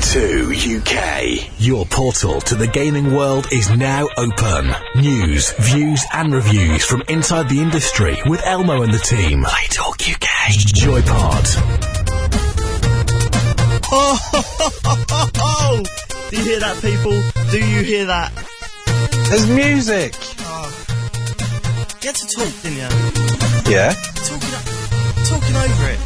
Joy2 UK. Your portal to the gaming world is now open. News, views and reviews from inside the industry with Elmo and the team. Play Talk UK. Joypod. Oh! Do you hear that, people? Do you hear that? There's music! Oh. You had to talk, didn't you? Yeah? Talking over it.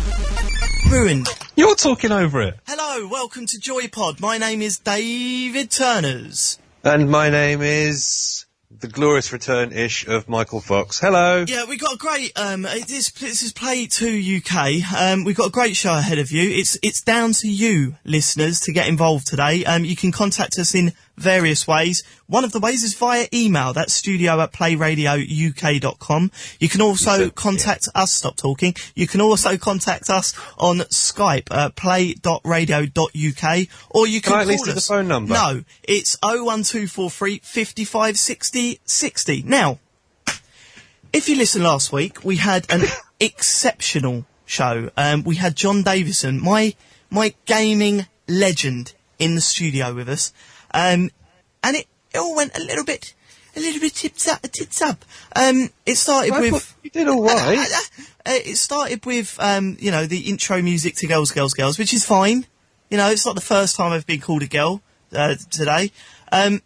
Ruined. You're talking over it. Hello, welcome to Joypod. My name is David Turners. And my name is the glorious return-ish of Michael Fox. Hello. Yeah, we got a great, this is Play 2 UK. We've got a great show ahead of you. It's down to you, listeners, to get involved today. You can contact us in various ways. One of the ways is via email. That's studio@playradiouk.com. You can also contact us. Stop talking. You can also contact us on Skype at play.radio.uk, or you can I call at least us. have the phone number? No, it's 01243 55 60 60. Now, if you listened last week, we had an exceptional show. We had John Davison, my gaming legend, in the studio with us. And it all went a little bit tits up. It started with... You did all right. It started with, the intro music to Girls, Girls, Girls, which is fine. You know, it's not the first time I've been called a girl, today. And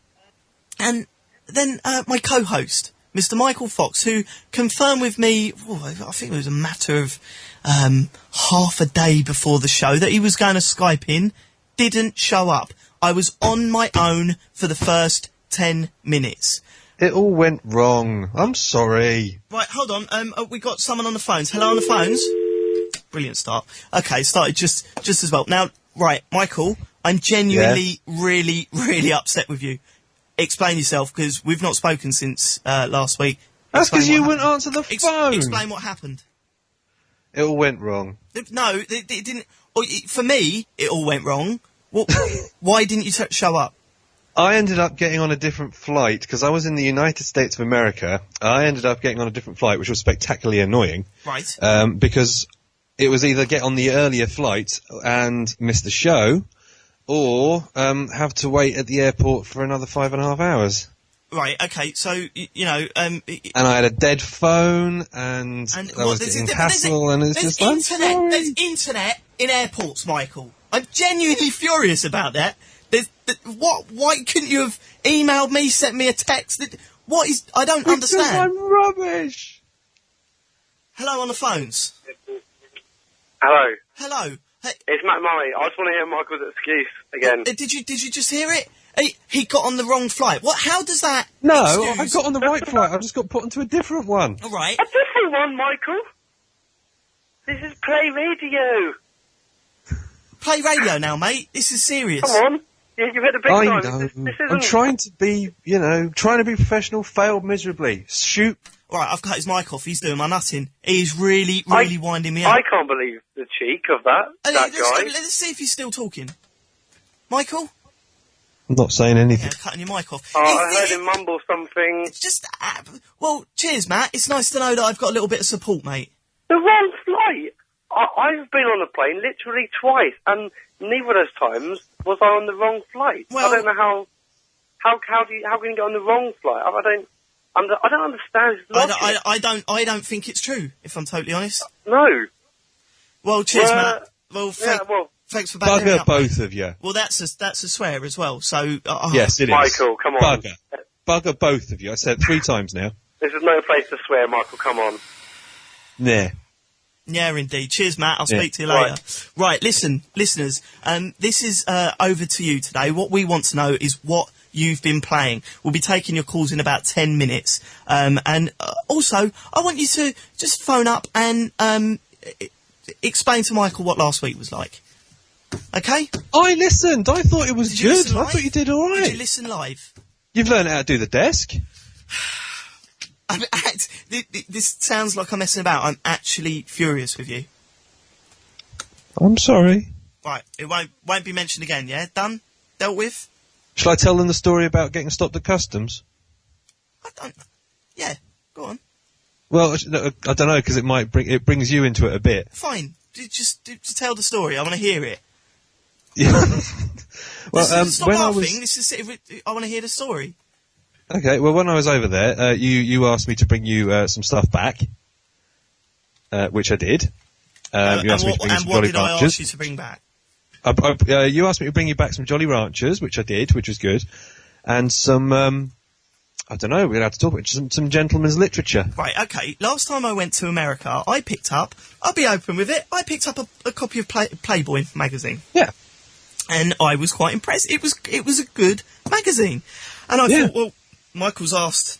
then, my co-host, Mr. Michael Fox, who confirmed with me, I think it was a matter of, half a day before the show, that he was going to Skype in, didn't show up. I was on my own for the first 10 minutes. It all went wrong. I'm sorry. Right, hold on. We got someone on the phones. Hello on the phones. Brilliant start. Okay, started just as well. Now, right, Michael, I'm genuinely really, really upset with you. Explain yourself, because we've not spoken since last week. That's because you wouldn't answer the phone. Explain what happened. It all went wrong. No, it didn't. For me, it all went wrong. Well, why didn't you show up? I ended up getting on a different flight, because I was in the United States of America. I ended up getting on a different flight, which was spectacularly annoying. Right. Because it was either get on the earlier flight and miss the show, or have to wait at the airport for another 5.5 hours. Right, okay, so, and I had a dead phone, and I was getting hassle, and it's just like, there's internet in airports, Michael. I'm genuinely furious about that. Why couldn't you have emailed me, sent me a text? I don't understand. Because I'm rubbish. Hello on the phones. Hello. Hello. Hey, it's Matt Murray. I just want to hear Michael's excuse again. Did you just hear it? He got on the wrong flight. What? How does that? No, I got on the right flight. I just got put onto a different one. All right. A different one, Michael. This is Play Radio. Play Radio now, mate. This is serious. Come on. You've hit the big time. I know. This isn't... I'm trying to be, trying to be professional, failed miserably. Shoot. All right, I've cut his mic off. He's doing my nutting. He's really winding me up. I can't believe the cheek of that guy. Let's see if he's still talking. Michael? I'm not saying anything. Yeah, cutting your mic off. Oh, I heard him mumble something. It's just... well, cheers, Matt. It's nice to know that I've got a little bit of support, mate. The wrong flight? I've been on a plane literally twice, and neither of those times was I on the wrong flight. Well, I don't know how can you get on the wrong flight? I don't understand. I don't think it's true, if I'm totally honest. No. Well, cheers, Matt. Well, thanks for backing me Bugger up, both mate. of you. Well, that's a swear as well. So yes, it is. Michael, come on. Bugger both of you. I said it 3 times now. This is no place to swear, Michael. Come on. Nah. Yeah, indeed. Cheers, Matt. I'll speak to you later. Right, listen, listeners, this is over to you today. What we want to know is what you've been playing. We'll be taking your calls in about 10 minutes. And also, I want you to just phone up and explain to Michael what last week was like. Okay? I listened. I thought it was good. I thought you did all right. Did you listen live? You've learned how to do the desk. This sounds like I'm messing about. I'm actually furious with you. I'm sorry. Right, it won't be mentioned again, yeah? Done? Dealt with? Shall I tell them the story about getting stopped at customs? I don't... Yeah, go on. Well, I don't know, because it brings you into it a bit. Fine. Just tell the story. I want to hear it. Yeah. Well, Stop when laughing. I want to hear the story. Okay, well, when I was over there, you asked me to bring you some stuff back, which I did. You asked me to bring you some what Jolly did I Ranchers. ask you to bring back? You asked me to bring you back some Jolly Ranchers, which I did, which was good, and some, I don't know, we're going to have to talk about some gentleman's literature. Right, okay. Last time I went to America, I'll be open with it, I picked up a copy of Playboy magazine. Yeah. And I was quite impressed. It was a good magazine. And I thought, well, Michael's asked,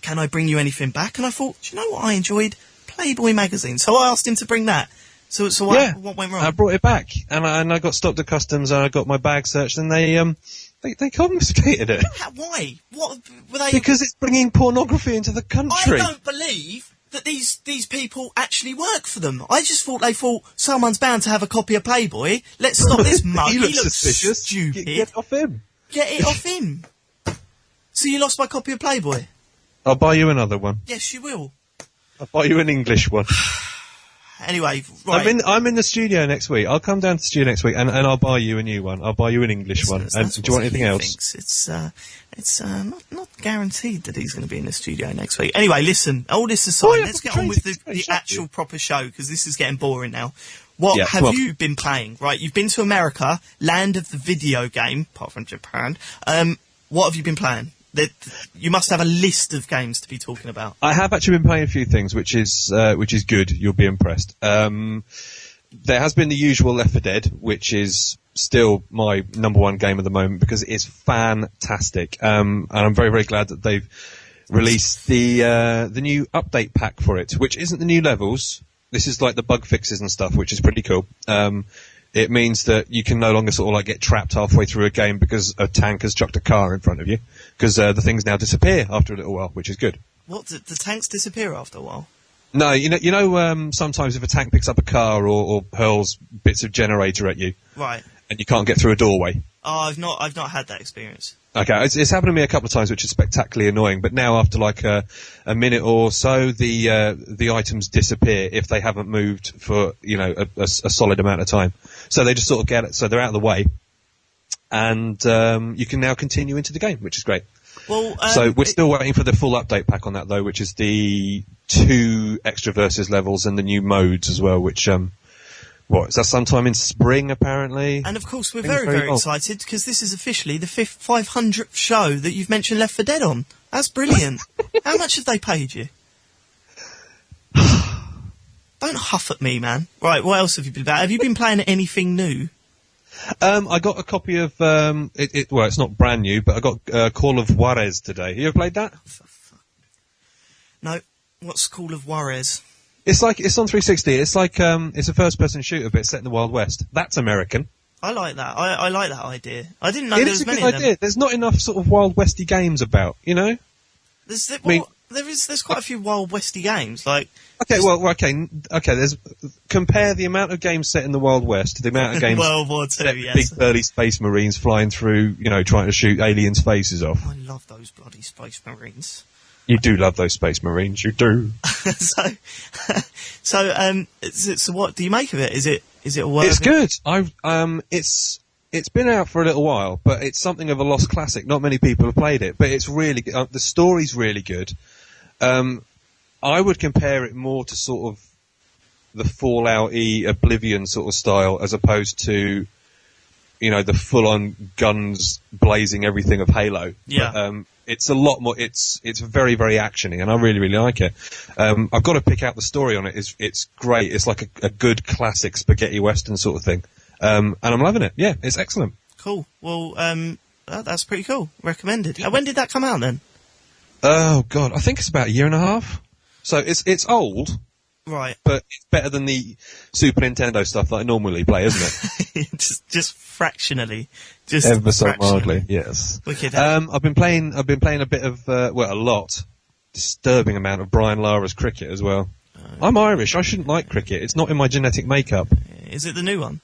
can I bring you anything back? And I thought, do you know what? I enjoyed Playboy magazine. So I asked him to bring that. So what went wrong? I brought it back, and I got stopped at customs, and I got my bag searched, and they confiscated it. Why? What were they? Because it's bringing pornography into the country. I don't believe that these people actually work for them. I just thought they thought someone's bound to have a copy of Playboy. Let's stop this mug. He looks suspicious. Stupid. Get off him. Get it off him. So you lost my copy of Playboy? I'll buy you another one. Yes, you will. I'll buy you an English one. Anyway, right. I'm in the studio next week. I'll come down to the studio next week and I'll buy you a new one. I'll buy you an English one. And do you want anything else? It's not guaranteed that he's going to be in the studio next week. Anyway, listen, all this aside, let's get on with the actual proper show, because this is getting boring now. What have you been playing? Right, you've been to America, land of the video game, apart from Japan. What have you been playing? You must have a list of games to be talking about. I have actually been playing a few things, which is good. You'll be impressed. There has been the usual Left 4 Dead, which is still my number one game at the moment because it is fantastic. And I'm very, very glad that they've released the new update pack for it, which isn't the new levels. This is like the bug fixes and stuff, which is pretty cool. It means that you can no longer sort of like get trapped halfway through a game because a tank has chucked a car in front of you, because the things now disappear after a little while, which is good. What, the tanks disappear after a while? No, you know, sometimes if a tank picks up a car or hurls bits of generator at you, right, and you can't get through a doorway. Oh, I've not had that experience. Okay, it's happened to me a couple of times, which is spectacularly annoying. But now, after like a minute or so, the items disappear if they haven't moved for a solid amount of time. So they just sort of get it. So they're out of the way, and you can now continue into the game, which is great. Well, so we're still waiting for the full update pack on that, though, which is the 2 extra versus levels and the new modes as well, which is that sometime in spring, apparently? And of course, we're very, very excited because this is officially the 500th show that you've mentioned Left 4 Dead on. That's brilliant. How much have they paid you? Don't huff at me, man. Right, what else have you been playing? Have you been playing anything new? I got a copy of, well, it's not brand new, but I got Call of Juarez today. You ever played that? No. What's Call of Juarez? It's on 360. It's like, it's a first-person shooter, but it's set in the Wild West. That's American. I like that. I like that idea. I didn't know there was many of them. Idea. There's not enough sort of Wild Westy games about, you know? There's quite a few Wild Westy games, like... Okay, compare the amount of games set in the Wild West to the amount of games World War II, yes. Big burly space marines flying through, trying to shoot aliens' faces off. I love those bloody space marines. You do love those space marines, you do. So what do you make of it? Is it worth it? It's good. It's been out for a little while, but it's something of a lost classic. Not many people have played it, but it's really good. The story's really good. I would compare it more to sort of the Fallout-y Oblivion sort of style, as opposed to, the full-on guns blazing everything of Halo. Yeah. But, it's a lot more. It's very, very actiony, and I really, really like it. I've got to pick out the story on it. It's great. It's like a good classic spaghetti western sort of thing, and I'm loving it. Yeah, it's excellent. Cool. Well, that's pretty cool. Recommended. When did that come out then? Oh God, I think it's about a year and a half. So it's old, right? But it's better than the Super Nintendo stuff that I normally play, isn't it? just fractionally, ever so mildly, yes. Wicked. I've been playing a bit of a lot, disturbing amount of Brian Lara's cricket as well. I'm Irish. I shouldn't like cricket. It's not in my genetic makeup. Is it the new one?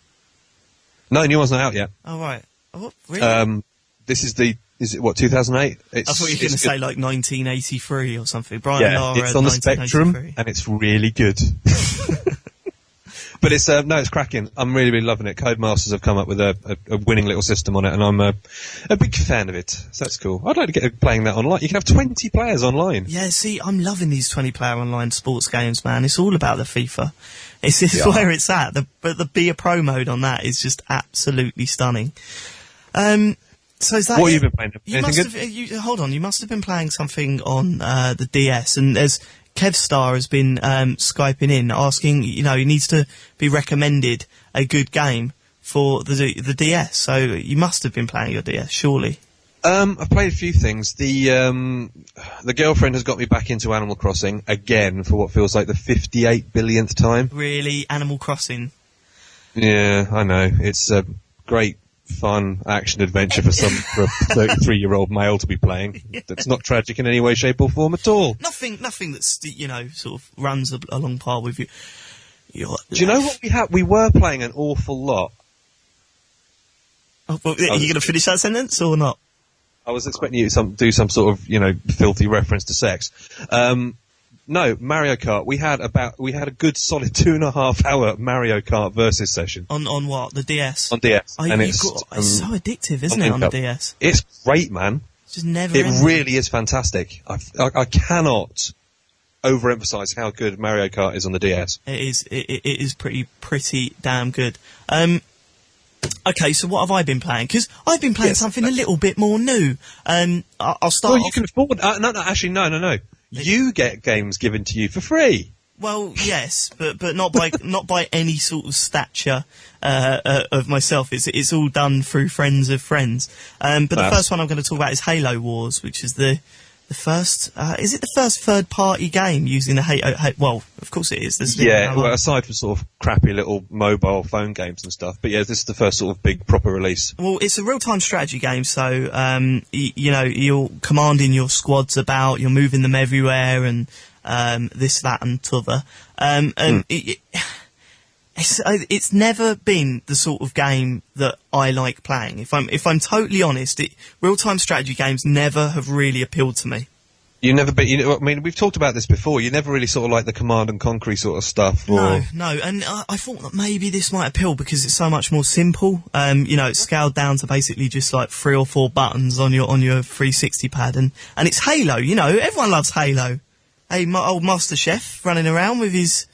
No, the new one's not out yet. Oh right. Oh, really? This is 2008? I thought you were going to say like 1983 or something. Brian Lara. It's on the Spectrum, and it's really good. But it's no, it's cracking. I'm really, really loving it. Codemasters have come up with a winning little system on it, and I'm a big fan of it. So that's cool. I'd like to get playing that online. You can have 20 players online. Yeah, see, I'm loving these 20-player online sports games, man. It's all about the FIFA. It's where it's at. But the Be a Pro mode on that is just absolutely stunning. So is that what have you been playing? You must have been playing something on the DS, and there's Kevstar has been Skyping in, asking, he needs to be recommended a good game for the DS. So you must have been playing your DS, surely. I've played a few things. The girlfriend has got me back into Animal Crossing again for what feels like the 58 billionth time. Really, Animal Crossing? Yeah, I know. It's a great, fun action adventure for a 33-year-old male to be playing. That's not tragic in any way, shape, or form at all. Nothing that's sort of runs along par with you. Do you know what we had? We were playing an awful lot. Oh, well, are you going to finish that sentence or not? I was expecting you to do some sort of filthy reference to sex. No, Mario Kart. We had a good solid 2.5 hour Mario Kart versus session. On what? The DS? On DS. It's so addictive, isn't it, on the DS? It's great, man. It's just never It ending. really is fantastic. I cannot overemphasize how good Mario Kart is on the DS. It is pretty damn good. Okay, so what have I been playing? Because I've been playing something a little bit more new. I'll start. Well, you can afford. No. You get games given to you for free. Well, yes, but not by any sort of stature of myself. It's all done through friends of friends. But the first one I'm going to talk about is Halo Wars, which is the first. Is it the first third-party game using the Halo? Well, of course it is. Well, aside from sort of crappy little mobile phone games and stuff, but yeah, this is the first sort of big proper release. Well, it's a real-time strategy game, so you're commanding your squads about, you're moving them everywhere, and this, that, and t'other. It's never been the sort of game that I like playing. If I'm totally honest, real-time strategy games never have really appealed to me. You never been. I mean, we've talked about this before. You never really sort of like the Command and Conquer sort of stuff. No, and I thought that maybe this might appeal because it's so much more simple. It's scaled down to basically just like 3 or 4 buttons on your 360 pad, and it's Halo. Everyone loves Halo. Hey, my old Master Chef running around with his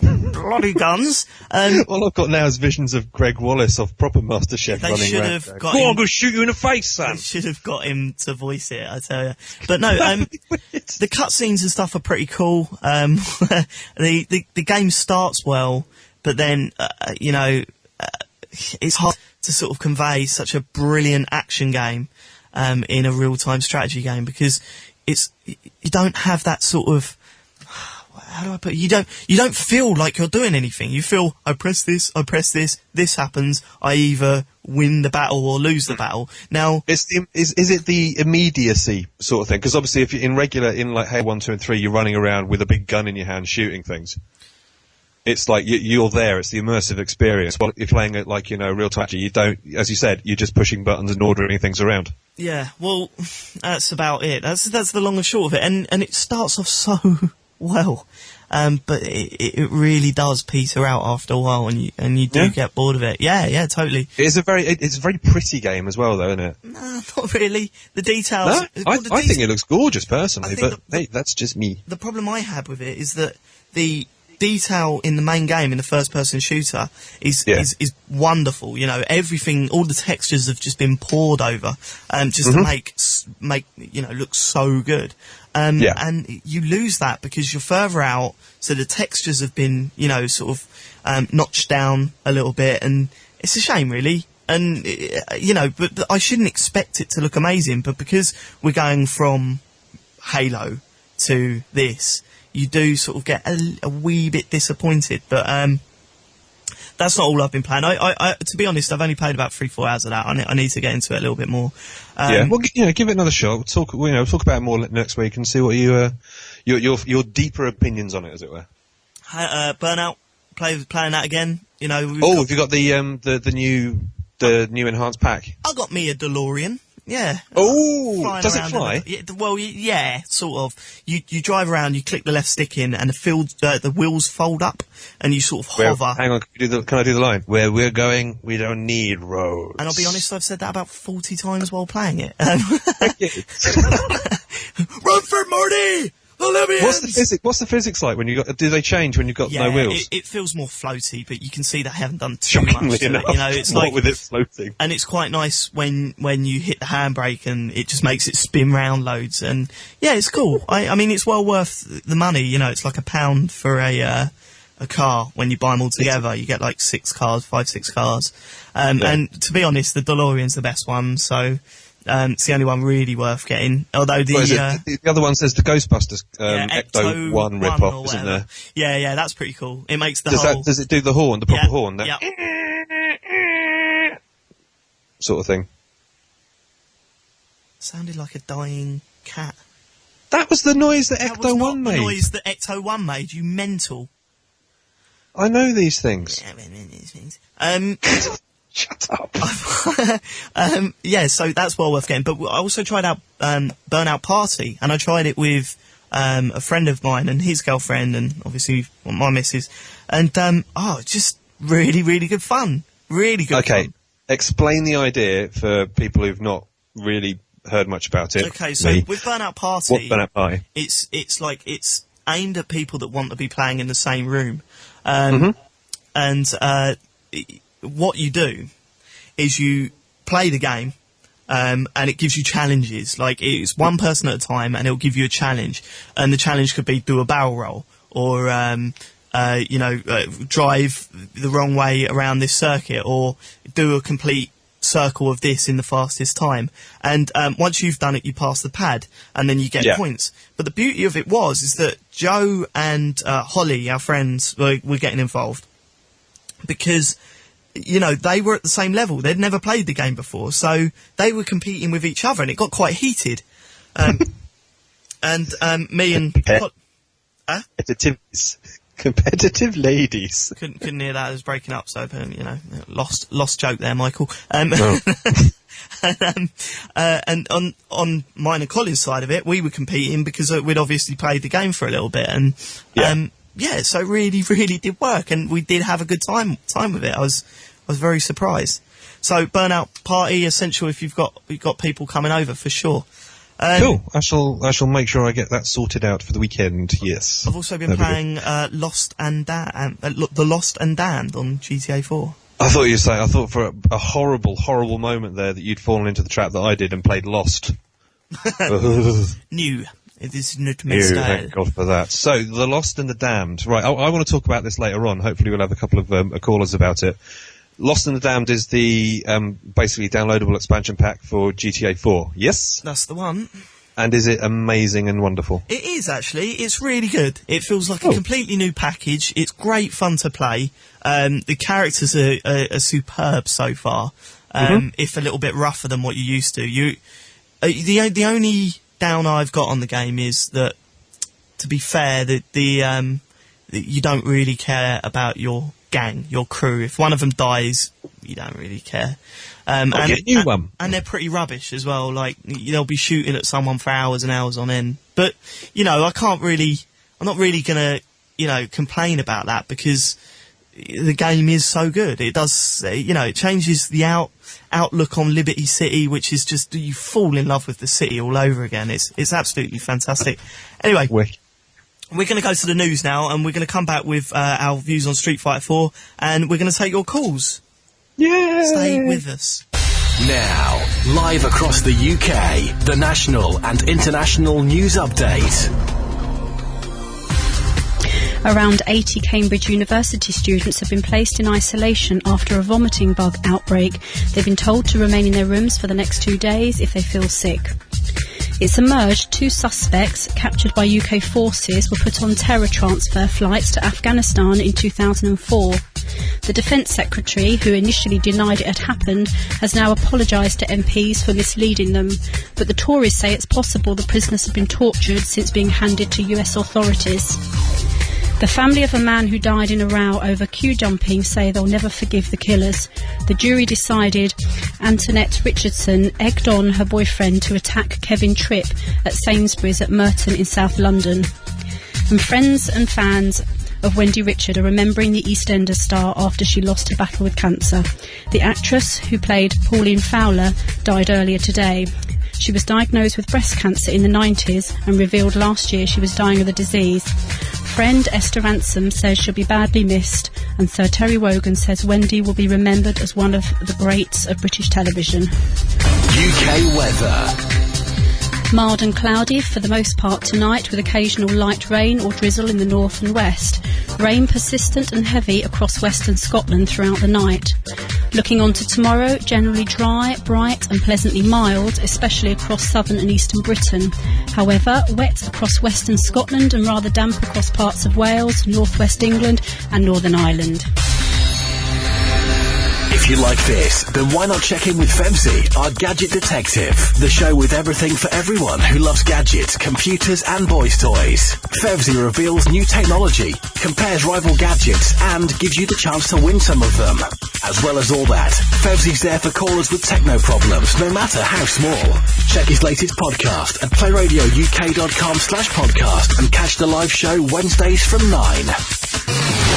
bloody guns. All I've got now is visions of Greg Wallace of proper Master Chef running around. They should have got him. I'm going to shoot you in the face, son. They should have got him to voice it, I tell you. But no, the cutscenes and stuff are pretty cool. The game starts well, but then it's hard to sort of convey such a brilliant action game in a real-time strategy game because you don't have that sort of. How do I put it? You don't feel like you're doing anything. You feel, I press this, this happens, I either win the battle or lose the battle. Now, is it the immediacy sort of thing? Because obviously if you're in like Halo 1, 2 and 3, you're running around with a big gun in your hand shooting things. It's like you're there, it's the immersive experience. Well, you're playing it like, real time, you don't, as you said, you're just pushing buttons and ordering things around. Yeah, well, that's about it. That's the long and short of it. And it starts off so well, but it really does peter out after a while, and you do get bored of it. Yeah, totally. It's a very pretty game as well, though, isn't it? No, not really. The details. No? I think it looks gorgeous personally, but hey, that's just me. The problem I had with it is that the detail in the main game, in the first-person shooter, is wonderful. Everything, all the textures have just been poured over, just to make look so good. And you lose that because you're further out, so the textures have been, sort of notched down a little bit, and it's a shame, really. And but I shouldn't expect it to look amazing, but because we're going from Halo to this, you do sort of get a wee bit disappointed, but that's not all I've been playing. I to be honest, I've only played about 3-4 hours of that. I need to get into it a little bit more. Well, give it another shot. We'll talk about it more next week and see what your deeper opinions on it, as it were. Burnout, playing that again. Have you got the new enhanced pack? I got me a DeLorean. Yeah. Oh, Flying does it around fly? Well, yeah, sort of. You drive around, you click the left stick in, and the wheels fold up, and you sort of hover. Hang on, can I do the line? Where we're going, we don't need roads. And I'll be honest, I've said that about 40 times while playing it. Run for Morty! Olympians! What's the physics like when do they change when you've got no wheels? It feels more floaty, but you can see they haven't done too much to enough, it. You know, it's what like with it floating. And it's quite nice when you hit the handbrake and it just makes it spin round loads. And yeah, it's cool. I mean, it's well worth the money. You know, it's like £1 for a car when you buy them all together. You get like 5, 6 cars. And to be honest, the DeLorean's the best one. So. It's the only one really worth getting. Although the other one says the Ghostbusters Ecto 1 rip-off, isn't there? Yeah, that's pretty cool. It makes the Does it do the horn, the proper horn? Yeah. Sort of thing. Sounded like a dying cat. That was the noise that Ecto 1 made. The noise that Ecto 1 made, you mental. I know these things. Shut up. Yeah, so that's well worth getting. But I also tried out Burnout Party, and I tried it with a friend of mine and his girlfriend, and obviously my missus. And just really, really good fun. Really good fun. Okay, explain the idea for people who've not really heard much about it. Okay, so with Burnout Party, what's Burnout Party? It's aimed at people that want to be playing in the same room, and what you do is you play the game, and it gives you challenges. Like, it's one person at a time, and it'll give you a challenge. And the challenge could be do a barrel roll, or, drive the wrong way around this circuit, or do a complete circle of this in the fastest time. And once you've done it, you pass the pad, and then you get points. But the beauty of it is that Joe and Holly, our friends, were getting involved. Because... you know, they were at the same level. They'd never played the game before, so they were competing with each other, and it got quite heated. Me and... Competitive ladies. Couldn't hear that. It was breaking up, so, lost joke there, Michael. And on mine and Colin's side of it, we were competing because we'd obviously played the game for a little bit, and... so it really, really did work, and we did have a good time with it. I was very surprised. So Burnout Party, essential if you've got people coming over for sure. Cool. I shall make sure I get that sorted out for the weekend. Yes. I've also been playing The Lost and Damned on GTA 4. I thought for a horrible, horrible moment there that you'd fallen into the trap that I did and played Lost. New. It is not my style. Thank God for that. So, The Lost and the Damned. Right, I want to talk about this later on. Hopefully we'll have a couple of callers about it. Lost and the Damned is the basically downloadable expansion pack for GTA 4. Yes? That's the one. And is it amazing and wonderful? It is, actually. It's really good. It feels like a completely new package. It's great fun to play. The characters are superb so far, if a little bit rougher than what you used to. The only... down I've got on the game is that, to be fair, that you don't really care about your gang, your crew. If one of them dies, you don't really care. Get a new one. And they're pretty rubbish as well. Like, they'll be shooting at someone for hours and hours on end. But I'm not really gonna complain about that, because the game is so good. It does, it changes the outlook on Liberty City, which is just, you fall in love with the city all over again. It's absolutely fantastic. Anyway, we're going to go to the news now, and we're going to come back with our views on Street Fighter 4, and we're going to take your calls. Yeah. Stay with us. Now, live across the UK, the national and international news update. Around 80 Cambridge University students have been placed in isolation after a vomiting bug outbreak. They've been told to remain in their rooms for the next 2 days if they feel sick. It's emerged 2 suspects captured by UK forces were put on terror transfer flights to Afghanistan in 2004. The Defence Secretary, who initially denied it had happened, has now apologised to MPs for misleading them. But the Tories say it's possible the prisoners have been tortured since being handed to US authorities. The family of a man who died in a row over queue jumping say they'll never forgive the killers. The jury decided Antoinette Richardson egged on her boyfriend to attack Kevin Tripp at Sainsbury's at Merton in South London. And friends and fans of Wendy Richard are remembering the EastEnders star after she lost her battle with cancer. The actress who played Pauline Fowler died earlier today. She was diagnosed with breast cancer in the 90s and revealed last year she was dying of the disease. Friend Esther Ransom says she'll be badly missed, and Sir Terry Wogan says Wendy will be remembered as one of the greats of British television. UK weather. Mild and cloudy for the most part tonight, with occasional light rain or drizzle in the north and west. Rain persistent and heavy across western Scotland throughout the night. Looking on to tomorrow, generally dry, bright and pleasantly mild, especially across southern and eastern Britain. However, wet across western Scotland and rather damp across parts of Wales, northwest England and Northern Ireland. If you like this, then why not check in with Fevzi, our gadget detective, the show with everything for everyone who loves gadgets, computers and boys' toys. Fevzi reveals new technology, compares rival gadgets and gives you the chance to win some of them. As well as all that, Fevzi's there for callers with techno problems, no matter how small. Check his latest podcast at playradiouk.com/podcast and catch the live show Wednesdays from 9.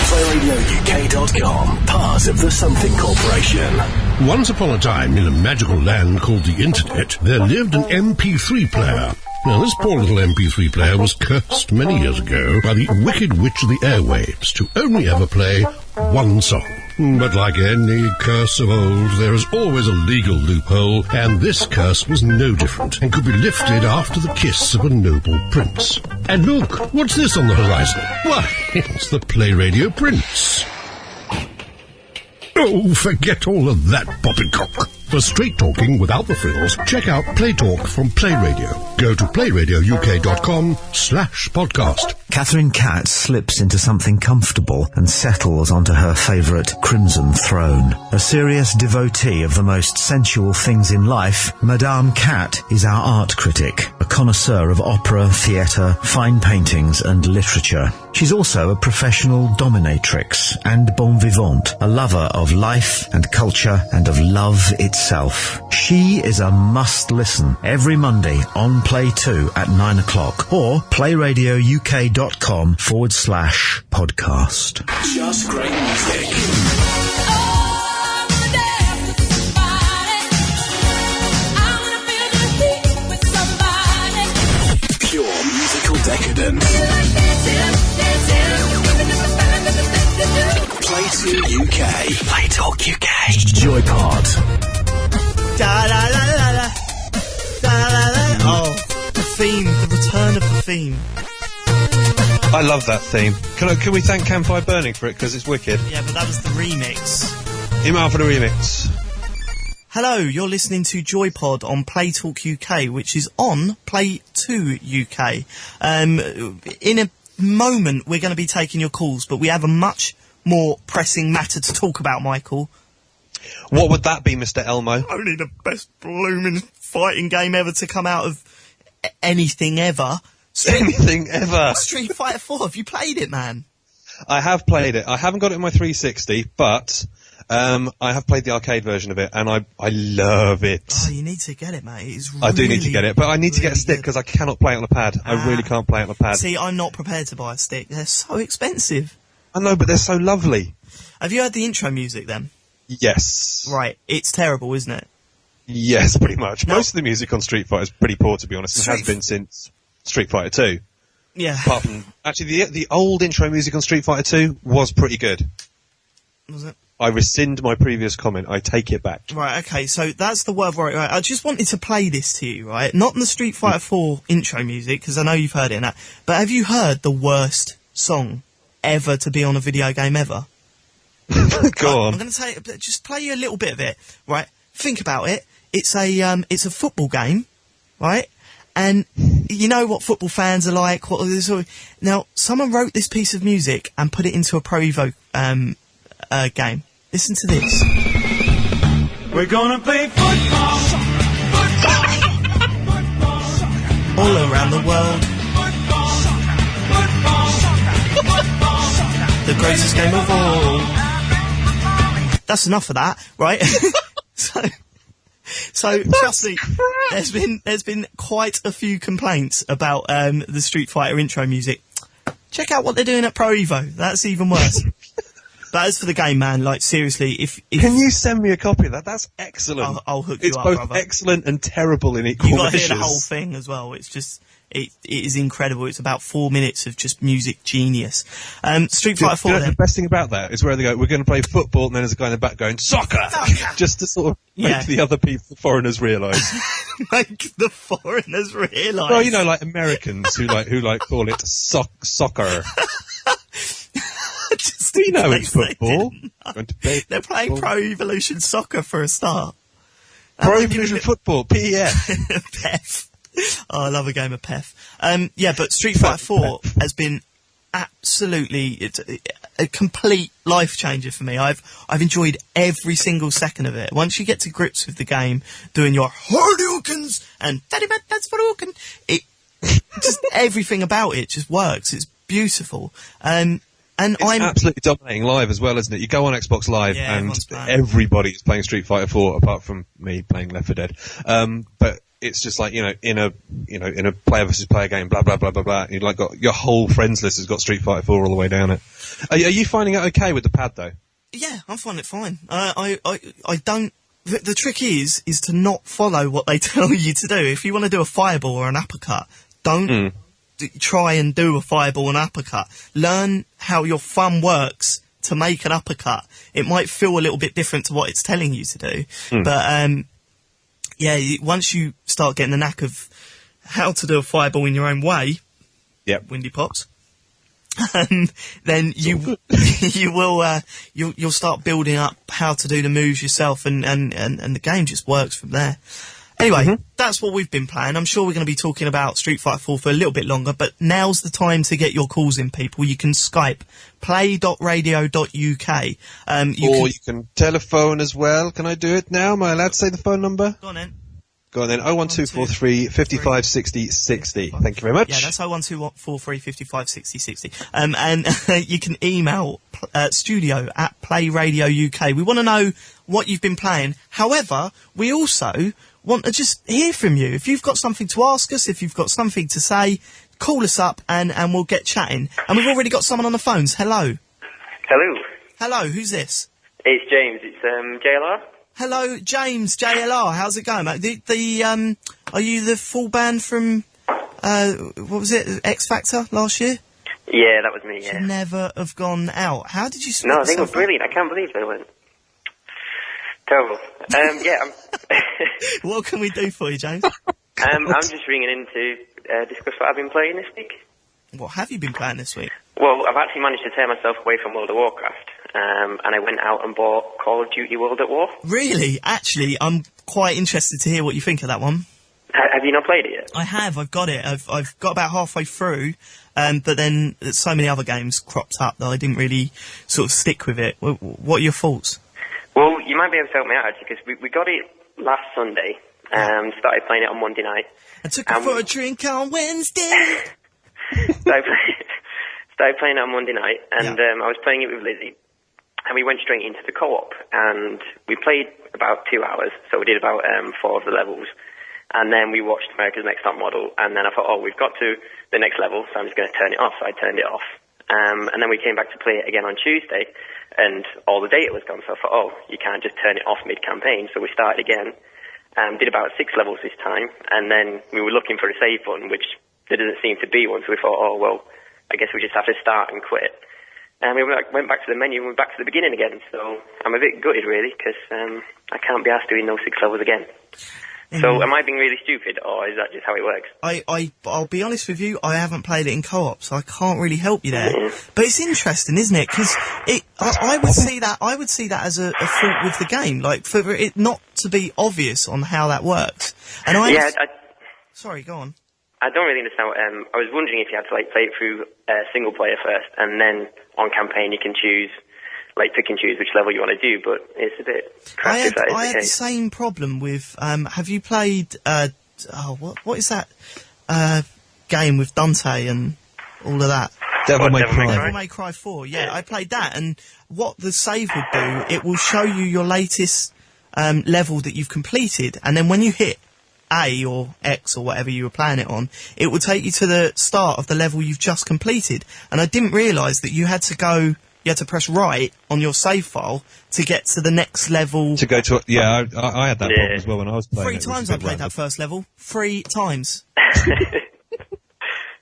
PlayRadioUK.com, part of the Something Corporation. Once upon a time, in a magical land called the Internet, there lived an MP3 player. Now, this poor little MP3 player was cursed many years ago by the wicked witch of the airwaves to only ever play one song. But like any curse of old, there is always a legal loophole, and this curse was no different, and could be lifted after the kiss of a noble prince. And look, what's this on the horizon? Why, it's the Play Radio Prince. Oh, forget all of that, poppycock. For straight talking without the frills, check out Play Talk from Play Radio. Go to playradiouk.com/podcast. Catherine Catt slips into something comfortable and settles onto her favourite crimson throne. A serious devotee of the most sensual things in life, Madame Catt is our art critic, a connoisseur of opera, theatre, fine paintings and literature. She's also a professional dominatrix and bon vivant, a lover of life and culture and of love itself. She is a must-listen every Monday on Play 2 at 9 o'clock or playradiouk.com/podcast. Just great music. Pure musical decadence. Play 2 UK. Play Talk UK. Joypod. Da la la la la. Da la la. Oh, the theme, the return of the theme. I love that theme. Can we thank Campfire Burning for it, because it's wicked? Yeah, but that was the remix. Email for the remix. Hello, you're listening to Joypod on Play Talk UK, which is on Play 2 UK. In a moment, we're going to be taking your calls, but we have a much more pressing matter to talk about, Michael. What would that be, Mr. Elmo? Only the best blooming fighting game ever to come out of anything ever. Anything ever. Street Fighter 4, have you played it, man? I have played it. I haven't got it in my 360, but I have played the arcade version of it, and I love it. Oh, you need to get it, mate. It's really, I do need to get it, but I need to get a stick because I cannot play it on a pad. I really can't play it on a pad. See, I'm not prepared to buy a stick. They're so expensive. I know, but they're so lovely. Have you heard the intro music, then? Yes. Right, it's terrible, isn't it? Yes, pretty much. No. Most of the music on Street Fighter is pretty poor, to be honest, and has been since Street Fighter 2. Yeah. Apart from, actually, the old intro music on Street Fighter 2 was pretty good. Was it? I rescind my previous comment. I take it back. Right, okay, so that's the word for it. Right, I just wanted to play this to you, right? Not in the Street Fighter 4 intro music, because I know you've heard it in that. But have you heard the worst song ever to be on a video game ever? Go on. I'm going to just play you a little bit of it, right? Think about it. It's a football game, right? And you know what football fans are like. Now, someone wrote this piece of music and put it into a Pro Evo game. Listen to this. We're gonna play football. All around the world. the greatest game of all. That's enough of that, right? So trust me, there's been quite a few complaints about the Street Fighter intro music. Check out what they're doing at Pro Evo. That's even worse. But as for the game, man, like seriously, if can you send me a copy of that? That's excellent. I'll hook you it's up, both brother. excellent and terrible in equal You got to measures. hear the whole thing as well. It's just it is incredible. It's about 4 minutes of just music genius. Street Fighter 4. The best thing about that is where they go, we're going to play football, and then there's a guy in the back going soccer, just to sort of make the other people, foreigners, realise. Make the foreigners realise. Well, you know, like Americans who call it soccer. We know it's football. They're playing Pro Evolution Soccer for a start. Pro Evolution Football, PEF. PEF. Oh, I love a game of PEF. But Street Fighter 4 has been absolutely a complete life changer for me. I've enjoyed every single second of it. Once you get to grips with the game, doing your Hadoukens and that's Hadouken, it just everything about it just works. It's beautiful. And it's absolutely dominating live as well, isn't it? You go on Xbox Live and everybody is playing Street Fighter 4 apart from me playing Left 4 Dead. But it's just like, in a player versus player game, blah blah blah blah blah. You like got your whole friends list has got Street Fighter 4 all the way down it. Are you finding it okay with the pad though? Yeah, I'm finding it fine. I don't. The trick is to not follow what they tell you to do. If you want to do a fireball or an uppercut, don't try and do a fireball and uppercut. Learn how your thumb works to make an uppercut. It might feel a little bit different to what it's telling you to do, but once you start getting the knack of how to do a fireball in your own way, Windy Pops, then you'll start building up how to do the moves yourself, and the game just works from there. Anyway, that's what we've been playing. I'm sure we're going to be talking about Street Fighter 4 for a little bit longer, but now's the time to get your calls in, people. You can Skype play.radio.uk. You can telephone as well. Can I do it now? Am I allowed to say the phone number? Go on then. 01243 55 60 60. Thank you very much. Yeah, that's 01243 55 60 60. And you can email studio@playradio.uk. We want to know what you've been playing. However, we also want to just hear from you. If you've got something to ask us, if you've got something to say, call us up and we'll get chatting. And we've already got someone on the phones. Hello. Hello. Hello, who's this? It's James. It's JLR. Hello, James, JLR. How's it going, mate? Are you the full band from, what was it, X Factor last year? Yeah, that was me, yeah. Should never have gone out. How did you split No, I think it was yourself up? brilliant. I can't believe they went. Terrible. What can we do for you, James? I'm just ringing in to discuss what I've been playing this week. What have you been playing this week? Well, I've actually managed to tear myself away from World of Warcraft, and I went out and bought Call of Duty World at War. Really? Actually, I'm quite interested to hear what you think of that one. Have you not played it yet? I have. I've got it. I've got about halfway through, but then so many other games cropped up that I didn't really sort of stick with it. What are your thoughts? Well, you might be able to help me out, actually, because we got it last Sunday, started playing it on Monday night. I took it for a drink on Wednesday. started playing it on Monday night, and I was playing it with Lizzie, and we went straight into the co-op, and we played about 2 hours, so we did about 4 of the levels, and then we watched America's Next Top Model, and then I thought, we've got to the next level, so I'm just going to turn it off, so I turned it off. And then we came back to play it again on Tuesday, and all the data was gone, so I thought, you can't just turn it off mid-campaign, so we started again, did about 6 levels this time, and then we were looking for a save button, which there doesn't seem to be one, so we thought, I guess we just have to start and quit. And we went back to the menu and we're back to the beginning again, so I'm a bit gutted, really, because I can't be asked doing those 6 levels again. So am I being really stupid, or is that just how it works? I'll be honest with you, I haven't played it in co-op, so I can't really help you there. But it's interesting, isn't it? Because I would see that as a fault with the game, like for it not to be obvious on how that works. And sorry, go on. I don't really understand. I was wondering if you had to play it through single player first, and then on campaign you can choose. Pick and choose which level you want to do, but it's a bit crap if that is the case. I had the same problem with, have you played, what is that, game with Dante and all of that? Devil May Devil Cry. May Cry 4, yeah, I played that, and what the save would do, it will show you your latest level that you've completed, and then when you hit A or X or whatever you were playing it on, it will take you to the start of the level you've just completed. And I didn't realise that you had to press right on your save file to get to the next level. To go to, yeah, I had that problem as well when I was playing. 3 times I played that first level. 3 times.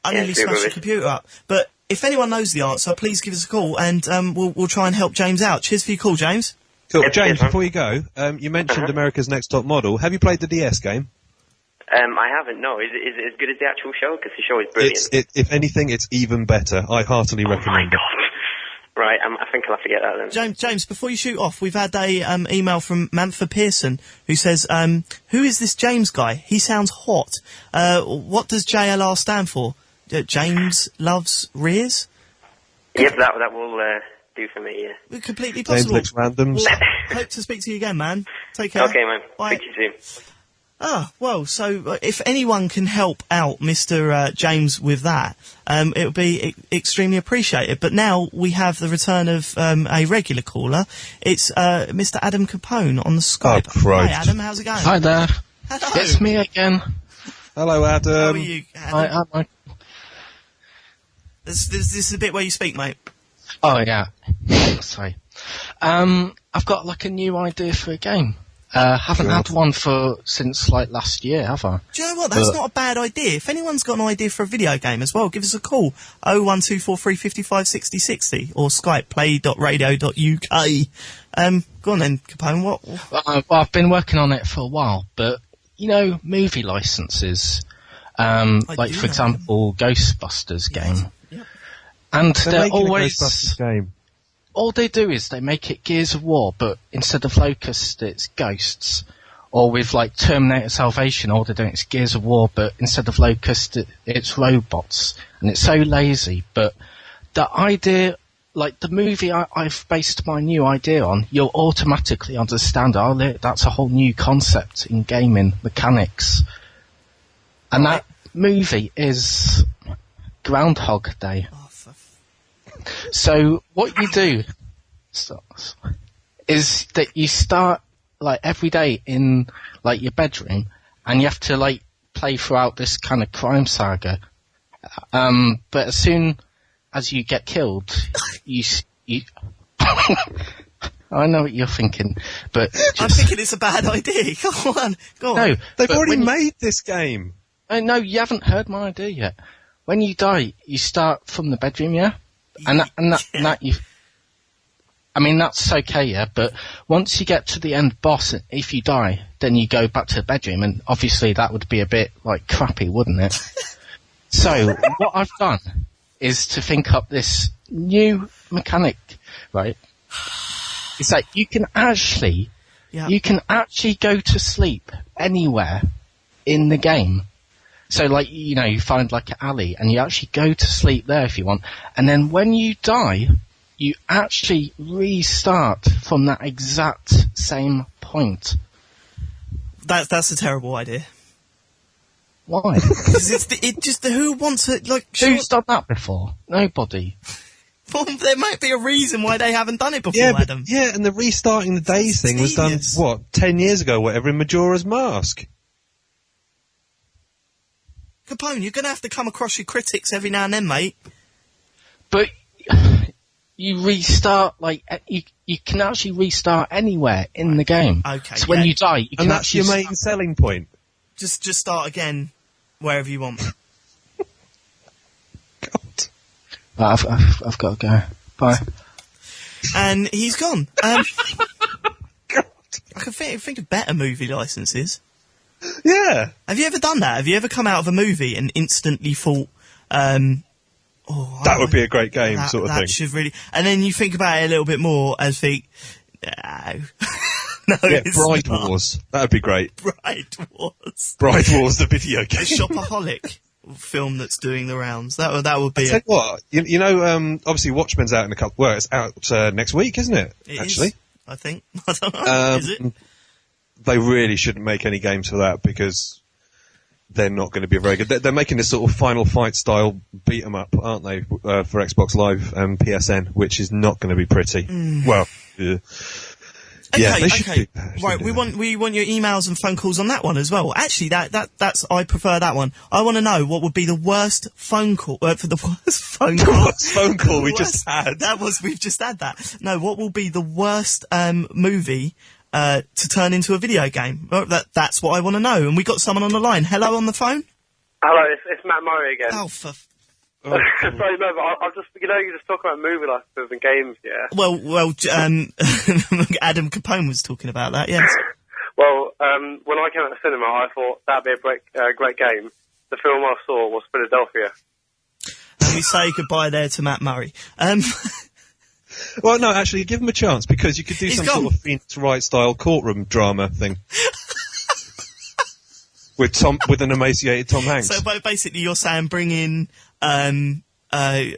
I nearly smashed the computer up. But if anyone knows the answer, please give us a call, and we'll try and help James out. Cheers for your call, James. Cool. James, before you go, you mentioned America's Next Top Model. Have you played the DS game? I haven't, no. Is it as good as the actual show? Because the show is brilliant. If anything, it's even better. I heartily recommend it. Right, I think I'll have to get that then. James, before you shoot off, we've had a email from Mantha Pearson who says, who is this James guy? He sounds hot. What does JLR stand for? James loves rears? Yep, that will do for me, yeah. Completely possible. James looks randoms. Hope to speak to you again, man. Take care. Okay, man. Bye. Speak to you soon. Well, so if anyone can help out Mr. James with that, it would be extremely appreciated. But now we have the return of a regular caller. It's Mr. Adam Capone on the Skype. Oh, Christ. Hi, Adam. How's it going? Hi there. Hello. It's me again. Hello, Adam. How are you, Adam? Hi. This is the bit where you speak, mate. Oh, yeah. Sorry. I've got, like, a new idea for a game. Haven't had one since last year, have I? Do you know what? That's not a bad idea. If anyone's got an idea for a video game as well, give us a call. 01243556060 or Skype play.radio.uk. Go on then, Capone. What? Well, I've been working on it for a while, but movie licenses, for example, Ghostbusters game, yep. And they're always a Ghostbusters game. All they do is they make it Gears of War, but instead of locusts, it's ghosts. Or with, Terminator Salvation, all they're doing is Gears of War, but instead of locusts, it's robots. And it's so lazy, but the idea, the movie I've based my new idea on, you'll automatically understand, that's a whole new concept in gaming mechanics. And that movie is Groundhog Day. So what you do is that you start every day in your bedroom, and you have to play throughout this kind of crime saga. But as soon as you get killed, you I know what you're thinking, but I'm thinking it's a bad idea. Go on. No, they've already made this game. Oh no, you haven't heard my idea yet. When you die, you start from the bedroom, yeah. And that's okay, yeah, but once you get to the end boss, if you die, then you go back to the bedroom, and obviously that would be a bit, crappy, wouldn't it? So, what I've done is to think up this new mechanic, right? It's you can actually go to sleep anywhere in the game. So, you find, an alley, and you actually go to sleep there if you want. And then when you die, you actually restart from that exact same point. That's a terrible idea. Why? Because who wants it, Who's done that before? Nobody. Well, there might be a reason why they haven't done it before, Adam. Yeah, and the restarting the days thing was done, 10 years ago, whatever, in Majora's Mask. Capone, you're going to have to come across your critics every now and then, mate. But you restart, you can actually restart anywhere in the game. Okay. So when you die, you can that's your main selling point. Just start again wherever you want. God. I've got to go. Bye. And he's gone. God. I can think of better movie licenses. Yeah. Have you ever done that? Have you ever come out of a movie and instantly thought, that would be a great game, sort of thing. Should really, and then you think about it a little bit more and think, no. No, Bride Wars. That would be great. Bride Wars, the video game. A shopaholic film that's doing the rounds. That would be. Tell you what, obviously Watchmen's out in a couple. Well, it's out next week, isn't it? Actually, is, I think. I don't know. Is it? They really shouldn't make any games for that because they're not going to be very good. They're making this sort of Final Fight style beat 'em up, aren't they, for Xbox Live and PSN, which is not going to be pretty. Well, yeah, they should do that. Right, we want your emails and phone calls on that one as well. Actually, that's I prefer that one. I want to know what would be the worst phone call for the worst phone call. Phone call we just had. We've just had that. No, what will be the worst movie to turn into a video game? Well, that's what I want to know. And we got someone on the line. Hello on the phone. Hello, it's Matt Murray again. Oh, Sorry, no, but I'll just, you just talk about movie licenses and games, yeah? Well, Adam Capone was talking about that, yes. Well, when I came out of the cinema, I thought that'd be a great game. The film I saw was Philadelphia. And we say goodbye there to Matt Murray. Well, no, actually, give him a chance, because you could do some sort of Phoenix Wright style courtroom drama thing. with an emaciated Tom Hanks. So basically you're saying bring in